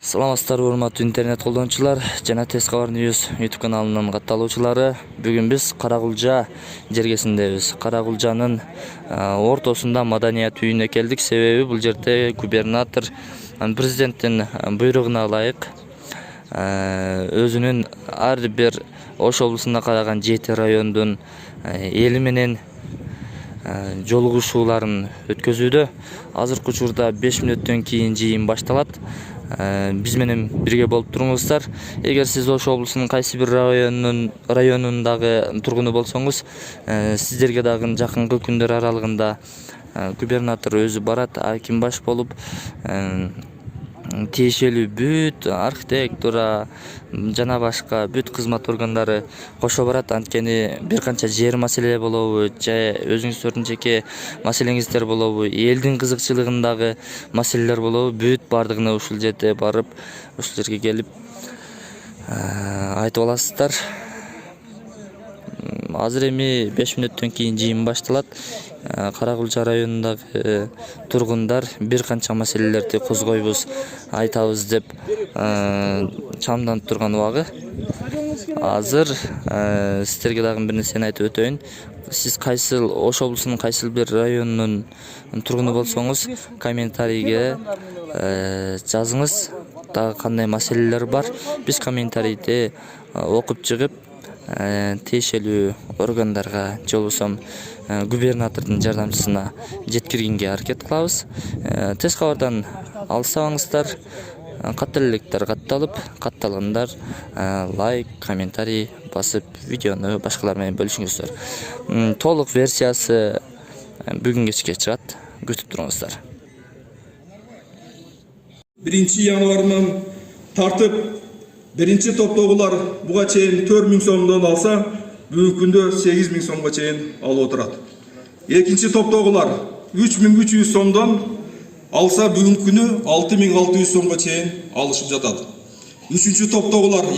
Саламатсыздар урматтуу интернет колдонуучулар жана Тез Кабар News YouTube каналынын катталуучулары. Бүгүн биз Каракулжа жергесиндебиз. Каракулжанын ортосунда маданият үйүнө келдик. Себеби бул жерде губернатор президенттин буйругуна ылайык өзүнүн ар бир Ош облусуна караган 7 райондун эли менен жолугушууларын өткөзүүдө. Азыркы учурда 5 мүнөттөн кийин жыйын башталат. Биз менен бирге болуп туруңуздар. Эгер сиз Ош облусунун кайсы бир районундагы тургуну болсоңуз, сиздерге дагы жакынкы күндөр аралыгында губернатор өзү барат, аким баш болуп, тиешелүү бүт архитектура жана башка бүт кызмат органдары кошо барат. Анткени бир канча жер маселе болобу, же өзүңүздөрдүн жеке маселеңиздер болобу, элдин кызыкчылыгындагы маселелер болобу, бүт бардыгына ушул жерде барып, ушул жерге келип айтып аласыздар. Азыр эми 5 мүнөттөн кийин жыйын башталат. Каракулжа районундагы тургундар бир канча маселелерди козгойбуз, айтабыз деп чамданып турган убагы. Азыр сиздерге дагы бир нерсени айтып өтөйүн. Сиз кайсыл Ош облусунун кайсыл бир районунун тургуну болсоңуз, комментарийге жазыңыз. Дагы кандай маселелер бар? Биз комментарийди окуп чыгып, тиешелүү органдарга же болбосо губернатордун жардамчысына жеткиргенге аракет кылабыз. Тез кабардан алсаңыздар, каттелектер катталгандар лайк, комментарий басып, видеону башкалар менен бөлүшүңүздөр. Толук версиясы бүгүн кечке чыгат. Күтүп туруңуздар. 1 январынан тартып, биринчи топтогулар буга чейин 4000 сомдон алса, бүгүнкү күндө 8000 сомго чейин алып отурат. Экинчи топтогулар 3300 сомдон алса, бүгүнкү күнү 6600 сомго чейин алышып жатат. Үчүнчү топтогулар